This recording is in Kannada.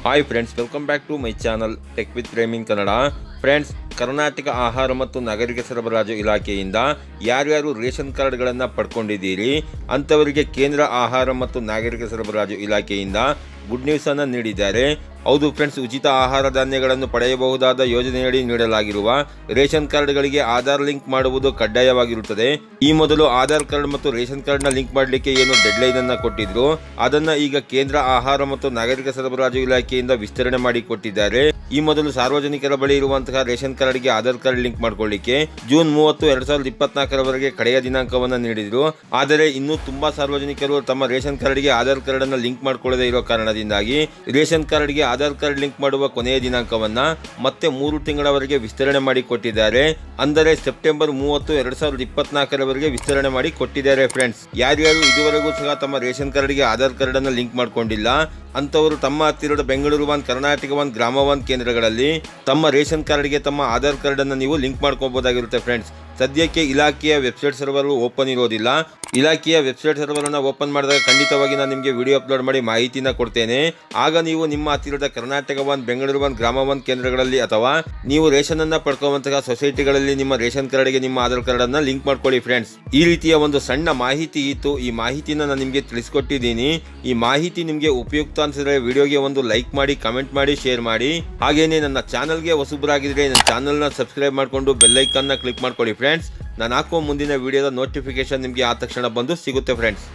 Hi friends, welcome back to my channel tech with ಪ್ರೇಮಿಂಗ್ ಕನ್ನಡ. ಫ್ರೆಂಡ್ಸ್, ಕರ್ನಾಟಕ ಆಹಾರ ಮತ್ತು ನಾಗರಿಕ ಸರಬರಾಜು ಇಲಾಖೆಯಿಂದ ಯಾರ್ಯಾರು ರೇಷನ್ ಕಾರ್ಡ್ಗಳನ್ನು ಪಡ್ಕೊಂಡಿದ್ದೀರಿ ಅಂಥವರಿಗೆ ಕೇಂದ್ರ ಆಹಾರ ಮತ್ತು ನಾಗರಿಕ ಸರಬರಾಜು ಇಲಾಖೆಯಿಂದ ಗುಡ್ ನ್ಯೂಸನ್ನು ನೀಡಿದ್ದಾರೆ. ಹೌದು ಫ್ರೆಂಡ್ಸ್, ಉಚಿತ ಆಹಾರ ಧಾನ್ಯಗಳನ್ನು ಪಡೆಯಬಹುದಾದ ಯೋಜನೆಯಡಿ ನೀಡಲಾಗಿರುವ ರೇಷನ್ ಕಾರ್ಡ್ಗಳಿಗೆ ಆಧಾರ್ ಲಿಂಕ್ ಮಾಡುವುದು ಕಡ್ಡಾಯವಾಗಿರುತ್ತದೆ. ಈ ಮೊದಲು ಆಧಾರ್ ಕಾರ್ಡ್ ಮತ್ತು ರೇಷನ್ ಕಾರ್ಡ್ನ ಲಿಂಕ್ ಮಾಡಲಿಕ್ಕೆ ಏನು ಡೆಡ್ಲೈನ್ ಅನ್ನು ಕೊಟ್ಟಿದ್ರು, ಅದನ್ನು ಈಗ ಕೇಂದ್ರ ಆಹಾರ ಮತ್ತು ನಾಗರಿಕ ಸರಬರಾಜು ಇಲಾಖೆಯಿಂದ ವಿಸ್ತರಣೆ ಮಾಡಿ ಕೊಟ್ಟಿದ್ದಾರೆ. ಈ ಮೊದಲು ಸಾರ್ವಜನಿಕರ ಬಳಿ ಇರುವಂತಹ ರೇಷನ್ ಕಾರ್ಡ್ಗೆ ಆಧಾರ್ ಕಾರ್ಡ್ ಲಿಂಕ್ ಮಾಡಿಕೊಳ್ಳಿಕ್ಕೆ ಜೂನ್ 30, 2024 ಕಡೆಯ ದಿನಾಂಕವನ್ನು ನೀಡಿದ್ರು. ಆದರೆ ಇನ್ನೂ ತುಂಬಾ ಸಾರ್ವಜನಿಕರು ತಮ್ಮ ರೇಷನ್ ಕಾರ್ಡ್ಗೆ ಆಧಾರ್ ಕಾರ್ಡ್ ಅನ್ನು ಲಿಂಕ್ ಮಾಡಿಕೊಳ್ಳದೇ ಇರೋ ಕಾರಣದಿಂದಾಗಿ ರೇಷನ್ ಕಾರ್ಡ್ಗೆ ಆಧಾರ್ ಕಾರ್ಡ್ ಲಿಂಕ್ ಮಾಡುವ ಕೊನೆಯ ದಿನಾಂಕವನ್ನ ಮತ್ತೆ 3 ತಿಂಗಳವರೆಗೆ ವಿಸ್ತರಣೆ ಮಾಡಿ ಕೊಟ್ಟಿದ್ದಾರೆ. ಅಂದರೆ ಸೆಪ್ಟೆಂಬರ್ 30, 2024 ವಿಸ್ತರಣೆ ಮಾಡಿ ಕೊಟ್ಟಿದ್ದಾರೆ. ಫ್ರೆಂಡ್ಸ್, ಯಾರ್ಯಾರು ಇದುವರೆಗೂ ಸಹ ತಮ್ಮ ರೇಷನ್ ಕಾರ್ಡ್ಗೆ ಆಧಾರ್ ಕಾರ್ಡ್ ಅನ್ನು ಲಿಂಕ್ ಮಾಡ್ಕೊಂಡಿಲ್ಲ ಅಂತವರು ತಮ್ಮ ಹತ್ತಿರದ ಬೆಂಗಳೂರು ಒನ್, ಕರ್ನಾಟಕ ಒನ್, ಗ್ರಾಮ ಒನ್ ಕೇಂದ್ರಗಳಲ್ಲಿ ತಮ್ಮ ರೇಷನ್ ಕಾರ್ಡ್ಗೆ ತಮ್ಮ ಆಧಾರ್ ಕಾರ್ಡ್ ಅನ್ನು ನೀವು ಲಿಂಕ್ ಮಾಡ್ಕೋಬಹುದಾಗಿರುತ್ತೆ. ಫ್ರೆಂಡ್ಸ್, ಸದ್ಯಕ್ಕೆ ಇಲಾಖೆಯ ವೆಬ್ಸೈಟ್ ಸರ್ವರ್ ಓಪನ್ ಇರೋದಿಲ್ಲ. ಇಲಾಖೆಯ ವೆಬ್ಸೈಟ್ ಸರ್ವರ್ ಅನ್ನು ಓಪನ್ ಮಾಡಿದಾಗ ಖಂಡಿತವಾಗಿ ನಾನು ನಿಮಗೆ ವಿಡಿಯೋ ಅಪ್ಲೋಡ್ ಮಾಡಿ ಮಾಹಿತಿನ ಕೊಡ್ತೇನೆ. ಆಗ ನೀವು ನಿಮ್ಮ ಹತ್ತಿರದ ಕರ್ನಾಟಕ ಒನ್, ಬೆಂಗಳೂರು ಒನ್, ಗ್ರಾಮ ಒನ್ ಕೇಂದ್ರಗಳಲ್ಲಿ ಅಥವಾ ನೀವು ರೇಷನ್ ಅನ್ನ ಪಡ್ಕೊಳ್ಳುವಂತಹ ಸೊಸೈಟಿಗಳಲ್ಲಿ ನಿಮ್ಮ ರೇಷನ್ ಕಾರ್ಡ್ಗೆ ನಿಮ್ಮ ಆಧಾರ್ ಕಾರ್ಡ್ ಅನ್ನ ಲಿಂಕ್ ಮಾಡ್ಕೊಳ್ಳಿ. ಫ್ರೆಂಡ್ಸ್, ಈ ರೀತಿಯ ಒಂದು ಸಣ್ಣ ಮಾಹಿತಿ ಇತ್ತು. ಈ ಮಾಹಿತಿನ ನಾನು ನಿಮಗೆ ತಿಳಿಸ್ಕೊಟ್ಟಿದ್ದೀನಿ. ಈ ಮಾಹಿತಿ ನಿಮಗೆ ಉಪಯುಕ್ತ ಅನ್ಸಿದ್ರೆ ವಿಡಿಯೋಗೆ ಒಂದು ಲೈಕ್ ಮಾಡಿ, ಕಮೆಂಟ್ ಮಾಡಿ, ಶೇರ್ ಮಾಡಿ. ಹಾಗೇನೆ ನನ್ನ ಚಾನಲ್ಗೆ ಹೊಸಬರಾಗಿದ್ರೆ ನನ್ನ ಚಾನಲ್ನ ಸಬ್ಸ್ಕ್ರೈಬ್ ಮಾಡಿಕೊಂಡು ಬೆಲ್ ಐಕಾನ್ನ ಕ್ಲಿಕ್ ಮಾಡ್ಕೊಳ್ಳಿ. ಫ್ರೆಂಡ್ಸ್, ನಾನು ಹಾಕುವ ಮುಂದಿನ ವಿಡಿಯೋದ ನೋಟಿಫಿಕೇಶನ್ ನಿಮಗೆ ಆ ತಕ್ಷಣ ಬಂದು ಸಿಗುತ್ತೆ. ಫ್ರೆಂಡ್ಸ್.